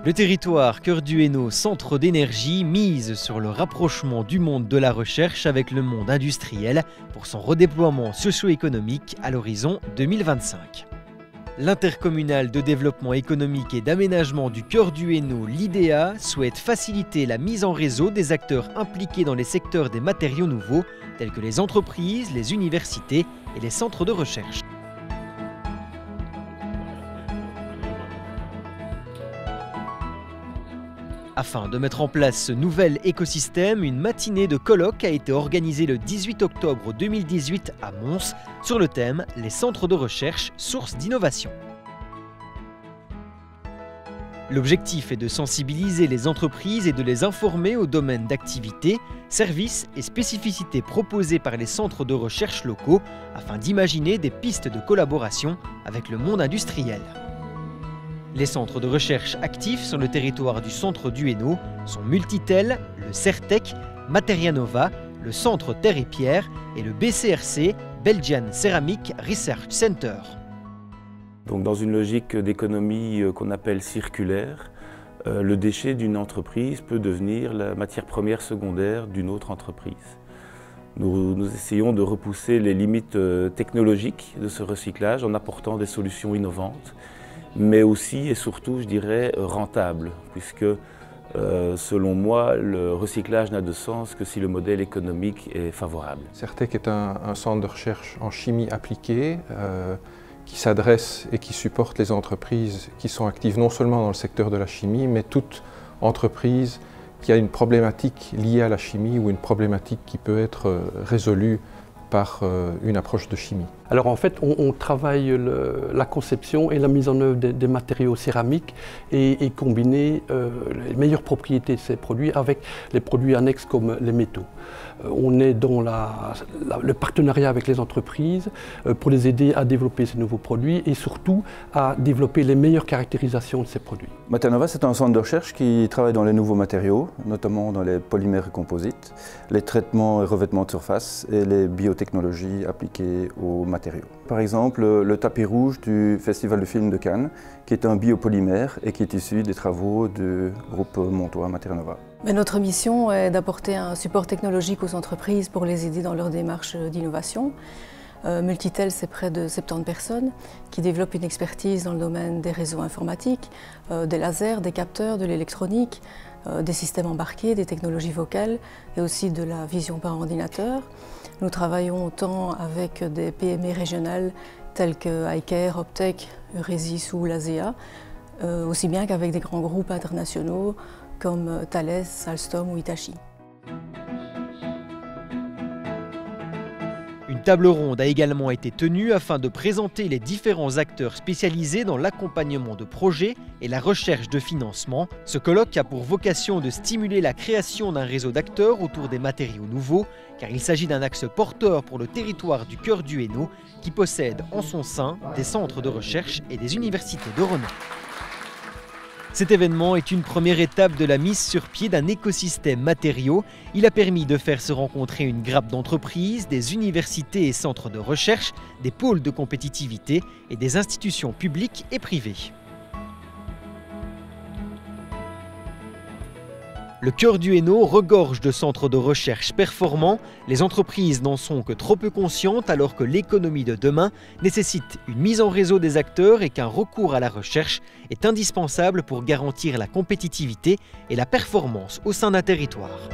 Le territoire Cœur du Hainaut, centre d'énergie, mise sur le rapprochement du monde de la recherche avec le monde industriel pour son redéploiement socio-économique à l'horizon 2025. L'intercommunal de développement économique et d'aménagement du Cœur du Hainaut, l'IDEA, souhaite faciliter la mise en réseau des acteurs impliqués dans les secteurs des matériaux nouveaux, tels que les entreprises, les universités et les centres de recherche. Afin de mettre en place ce nouvel écosystème, une matinée de colloques a été organisée le 18 octobre 2018 à Mons sur le thème « Les centres de recherche, source d'innovation ». L'objectif est de sensibiliser les entreprises et de les informer aux domaines d'activité, services et spécificités proposés par les centres de recherche locaux afin d'imaginer des pistes de collaboration avec le monde industriel. Les centres de recherche actifs sur le territoire du centre du Hainaut sont Multitel, le CERTEC, Materianova, le Centre Terre et Pierre et le BCRC, Belgian Ceramic Research Center. Donc dans une logique d'économie qu'on appelle circulaire, le déchet d'une entreprise peut devenir la matière première secondaire d'une autre entreprise. Nous essayons de repousser les limites technologiques de ce recyclage en apportant des solutions innovantes, mais aussi et surtout, je dirais, rentable, puisque selon moi, le recyclage n'a de sens que si le modèle économique est favorable. CERTEC est un centre de recherche en chimie appliquée qui s'adresse et qui supporte les entreprises qui sont actives non seulement dans le secteur de la chimie, mais toute entreprise qui a une problématique liée à la chimie ou une problématique qui peut être résolue par une approche de chimie. Alors en fait, on travaille la conception et la mise en œuvre des matériaux céramiques et combiner les meilleures propriétés de ces produits avec les produits annexes comme les métaux. On est dans le partenariat avec les entreprises pour les aider à développer ces nouveaux produits et surtout à développer les meilleures caractérisations de ces produits. Materianova, c'est un centre de recherche qui travaille dans les nouveaux matériaux, notamment dans les polymères et composites, les traitements et revêtements de surface et les biotechnologies appliquées aux matériaux. Par exemple, le tapis rouge du Festival du film de Cannes, qui est un biopolymère et qui est issu des travaux du groupe montois Materianova. Notre mission est d'apporter un support technologique aux entreprises pour les aider dans leur démarche d'innovation. Multitel, c'est près de 70 personnes qui développent une expertise dans le domaine des réseaux informatiques, des lasers, des capteurs, de l'électronique, des systèmes embarqués, des technologies vocales et aussi de la vision par ordinateur. Nous travaillons autant avec des PME régionales telles que iCare, Optech, Euresis ou l'ASEA, aussi bien qu'avec des grands groupes internationaux comme Thales, Alstom ou Hitachi. Une table ronde a également été tenue afin de présenter les différents acteurs spécialisés dans l'accompagnement de projets et la recherche de financement. Ce colloque a pour vocation de stimuler la création d'un réseau d'acteurs autour des matériaux nouveaux, car il s'agit d'un axe porteur pour le territoire du Cœur du Hainaut qui possède en son sein des centres de recherche et des universités de renom. Cet événement est une première étape de la mise sur pied d'un écosystème matériaux. Il a permis de faire se rencontrer une grappe d'entreprises, des universités et centres de recherche, des pôles de compétitivité et des institutions publiques et privées. Le Cœur du Hainaut regorge de centres de recherche performants. Les entreprises n'en sont que trop peu conscientes alors que l'économie de demain nécessite une mise en réseau des acteurs et qu'un recours à la recherche est indispensable pour garantir la compétitivité et la performance au sein d'un territoire.